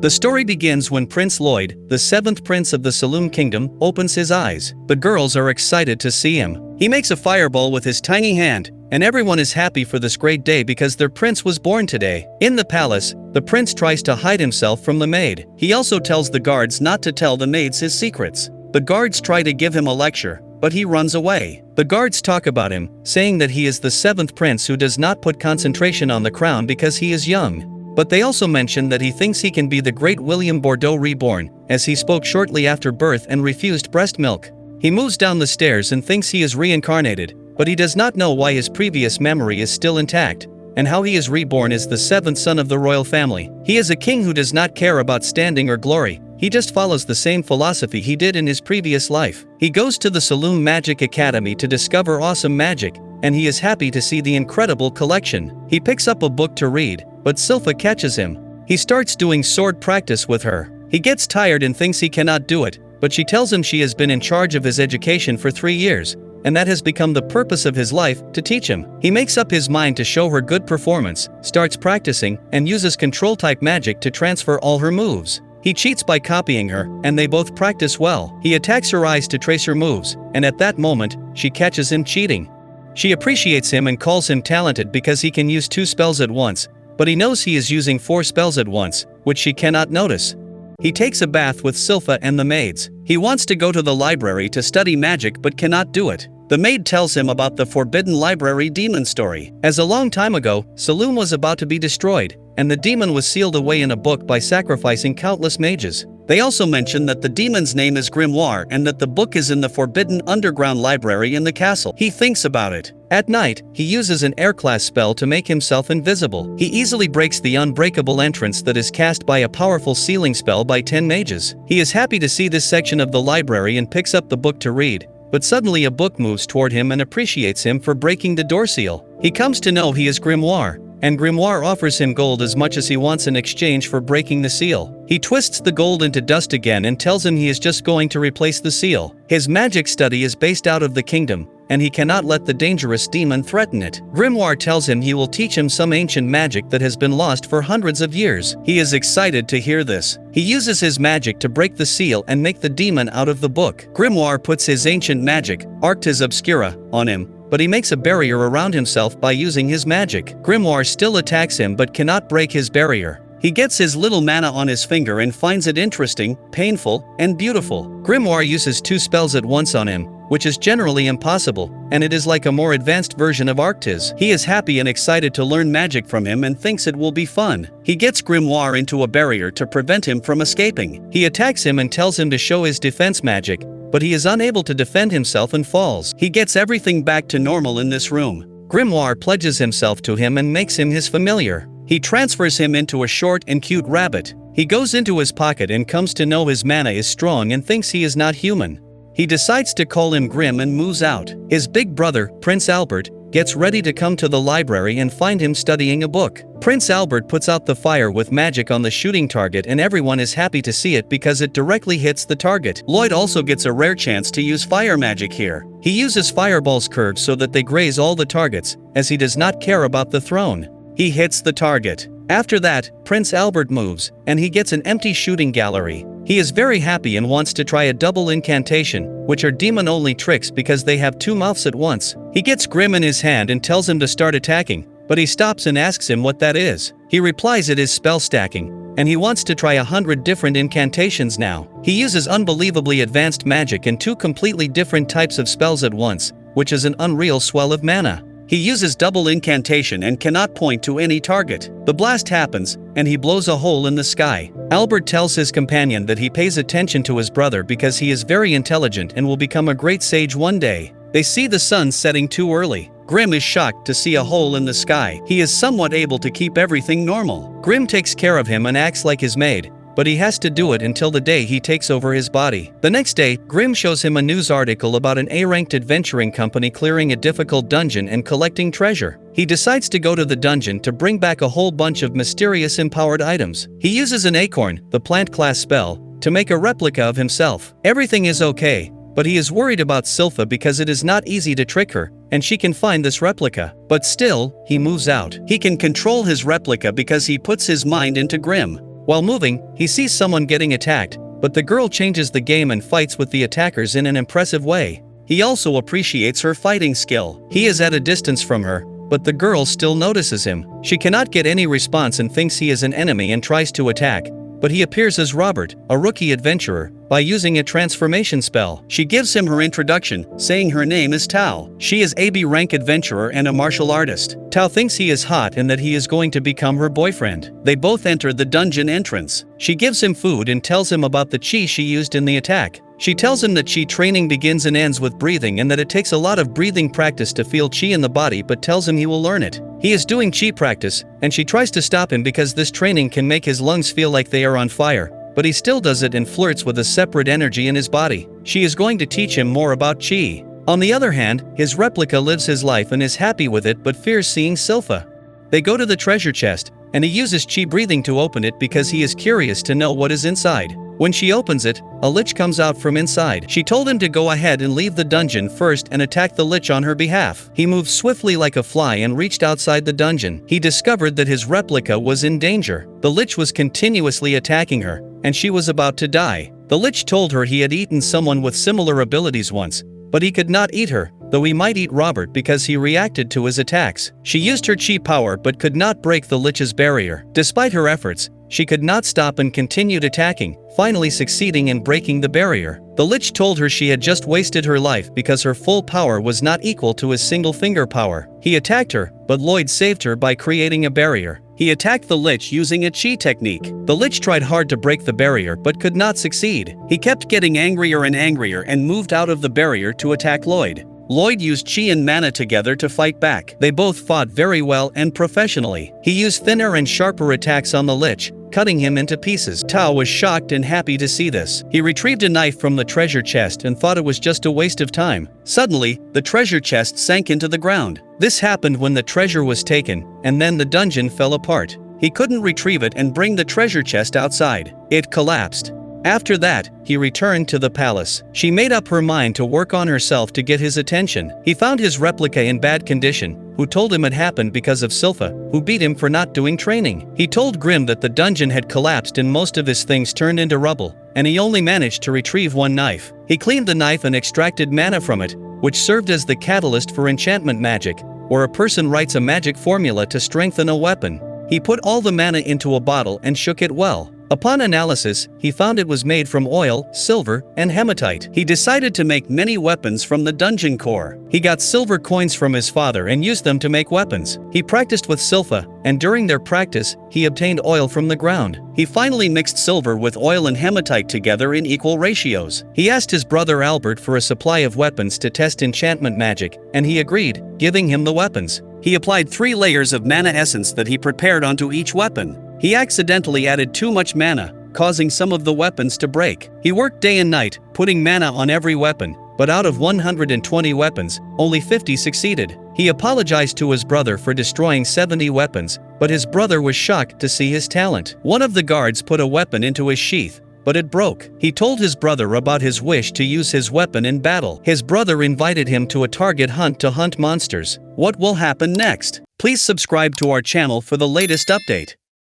The story begins when Prince Lloyd, the 7th prince of the Saloon Kingdom, opens his eyes. The girls are excited to see him. He makes a fireball with his tiny hand, and everyone is happy for this great day because their prince was born today. In the palace, the prince tries to hide himself from the maid. He also tells the guards not to tell the maids his secrets. The guards try to give him a lecture, but he runs away. The guards talk about him, saying that he is the 7th prince who does not put concentration on the crown because he is young. But they also mention that he thinks he can be the great William Bordeaux reborn, as he spoke shortly after birth and refused breast milk. He moves down the stairs and thinks he is reincarnated, but he does not know why his previous memory is still intact, and how he is reborn as the 7th son of the royal family. He is a king who does not care about standing or glory. He just follows the same philosophy he did in his previous life. He goes to the Saloon Magic Academy to discover awesome magic, and he is happy to see the incredible collection. He picks up a book to read, but Silpha catches him. He starts doing sword practice with her. He gets tired and thinks he cannot do it, but she tells him she has been in charge of his education for 3 years, and that has become the purpose of his life, to teach him. He makes up his mind to show her good performance, starts practicing, and uses control-type magic to transfer all her moves. He cheats by copying her, and they both practice well. He attacks her eyes to trace her moves, and at that moment, she catches him cheating. She appreciates him and calls him talented because he can use 2 spells at once, but he knows he is using 4 spells at once, which she cannot notice. He takes a bath with Silpha and the maids. He wants to go to the library to study magic but cannot do it. The maid tells him about the Forbidden Library demon story. As a long time ago, Saloon was about to be destroyed, and the demon was sealed away in a book by sacrificing countless mages. They also mention that the demon's name is Grimoire and that the book is in the forbidden underground library in the castle. He thinks about it. At night, he uses an air-class spell to make himself invisible. He easily breaks the unbreakable entrance that is cast by a powerful sealing spell by 10 mages. He is happy to see this section of the library and picks up the book to read, but suddenly a book moves toward him and appreciates him for breaking the door seal. He comes to know he is Grimoire, and Grimoire offers him gold as much as he wants in exchange for breaking the seal. He twists the gold into dust again and tells him he is just going to replace the seal. His magic study is based out of the kingdom, and he cannot let the dangerous demon threaten it. Grimoire tells him he will teach him some ancient magic that has been lost for hundreds of years. He is excited to hear this. He uses his magic to break the seal and make the demon out of the book. Grimoire puts his ancient magic, Arctis Obscura, on him, but he makes a barrier around himself by using his magic. Grimoire still attacks him but cannot break his barrier. He gets his little mana on his finger and finds it interesting, painful, and beautiful. Grimoire uses 2 spells at once on him, which is generally impossible, and it is like a more advanced version of Arctis. He is happy and excited to learn magic from him and thinks it will be fun. He gets Grimoire into a barrier to prevent him from escaping. He attacks him and tells him to show his defense magic, but he is unable to defend himself and falls. He gets everything back to normal in this room. Grimoire pledges himself to him and makes him his familiar. He transfers him into a short and cute rabbit. He goes into his pocket and comes to know his mana is strong and thinks he is not human. He decides to call him Grim and moves out. His big brother, Prince Albert, gets ready to come to the library and find him studying a book. Prince Albert puts out the fire with magic on the shooting target and everyone is happy to see it because it directly hits the target. Lloyd also gets a rare chance to use fire magic here. He uses fireball's curve so that they graze all the targets, as he does not care about the throne. He hits the target. After that, Prince Albert moves, and he gets an empty shooting gallery. He is very happy and wants to try a double incantation, which are demon-only tricks because they have 2 mouths at once. He gets Grim in his hand and tells him to start attacking, but he stops and asks him what that is. He replies it is spell stacking, and he wants to try 100 different incantations now. He uses unbelievably advanced magic and 2 completely different types of spells at once, which is an unreal swell of mana. He uses double incantation and cannot point to any target. The blast happens, and he blows a hole in the sky. Albert tells his companion that he pays attention to his brother because he is very intelligent and will become a great sage one day. They see the sun setting too early. Grim is shocked to see a hole in the sky. He is somewhat able to keep everything normal. Grim takes care of him and acts like his maid, but he has to do it until the day he takes over his body. The next day, Grim shows him a news article about an A-ranked adventuring company clearing a difficult dungeon and collecting treasure. He decides to go to the dungeon to bring back a whole bunch of mysterious empowered items. He uses an acorn, the plant class spell, to make a replica of himself. Everything is okay, but he is worried about Silpha because it is not easy to trick her, and she can find this replica. But still, he moves out. He can control his replica because he puts his mind into Grim. While moving, he sees someone getting attacked, but the girl changes the game and fights with the attackers in an impressive way. He also appreciates her fighting skill. He is at a distance from her, but the girl still notices him. She cannot get any response and thinks he is an enemy and tries to attack, but he appears as Robert, a rookie adventurer, by using a transformation spell. She gives him her introduction, saying her name is Tao. She is a B rank adventurer and a martial artist. Tao thinks he is hot and that he is going to become her boyfriend. They both enter the dungeon entrance. She gives him food and tells him about the chi she used in the attack. She tells him that chi training begins and ends with breathing and that it takes a lot of breathing practice to feel chi in the body, but tells him he will learn it. He is doing chi practice, and she tries to stop him because this training can make his lungs feel like they are on fire, but he still does it and flirts with a separate energy in his body. She is going to teach him more about chi. On the other hand, his replica lives his life and is happy with it but fears seeing Silpha. They go to the treasure chest, and he uses chi breathing to open it because he is curious to know what is inside. When she opens it, a lich comes out from inside. She told him to go ahead and leave the dungeon first and attack the lich on her behalf. He moved swiftly like a fly and reached outside the dungeon. He discovered that his replica was in danger. The lich was continuously attacking her, and she was about to die. The lich told her he had eaten someone with similar abilities once, but he could not eat her, though he might eat Robert because he reacted to his attacks. She used her chi power but could not break the lich's barrier. Despite her efforts, she could not stop and continued attacking, finally succeeding in breaking the barrier. The lich told her she had just wasted her life because her full power was not equal to his single finger power. He attacked her, but Lloyd saved her by creating a barrier. He attacked the lich using a chi technique. The lich tried hard to break the barrier but could not succeed. He kept getting angrier and moved out of the barrier to attack Lloyd. Lloyd used chi and mana together to fight back. They both fought very well and professionally. He used thinner and sharper attacks on the lich, cutting him into pieces. Tao was shocked and happy to see this. He retrieved a knife from the treasure chest and thought it was just a waste of time. Suddenly, the treasure chest sank into the ground. This happened when the treasure was taken, and then the dungeon fell apart. He couldn't retrieve it and bring the treasure chest outside. It collapsed. After that, he returned to the palace. She made up her mind to work on herself to get his attention. He found his replica in bad condition, who told him it happened because of Silpha, who beat him for not doing training. He told Grim that the dungeon had collapsed and most of his things turned into rubble, and he only managed to retrieve one knife. He cleaned the knife and extracted mana from it, which served as the catalyst for enchantment magic, where a person writes a magic formula to strengthen a weapon. He put all the mana into a bottle and shook it well. Upon analysis, he found it was made from oil, silver, and hematite. He decided to make many weapons from the dungeon core. He got silver coins from his father and used them to make weapons. He practiced with Silpha, and during their practice, he obtained oil from the ground. He finally mixed silver with oil and hematite together in equal ratios. He asked his brother Albert for a supply of weapons to test enchantment magic, and he agreed, giving him the weapons. He applied 3 layers of mana essence that he prepared onto each weapon. He accidentally added too much mana, causing some of the weapons to break. He worked day and night, putting mana on every weapon, but out of 120 weapons, only 50 succeeded. He apologized to his brother for destroying 70 weapons, but his brother was shocked to see his talent. One of the guards put a weapon into his sheath, but it broke. He told his brother about his wish to use his weapon in battle. His brother invited him to a target hunt to hunt monsters. What will happen next? Please subscribe to our channel for the latest update.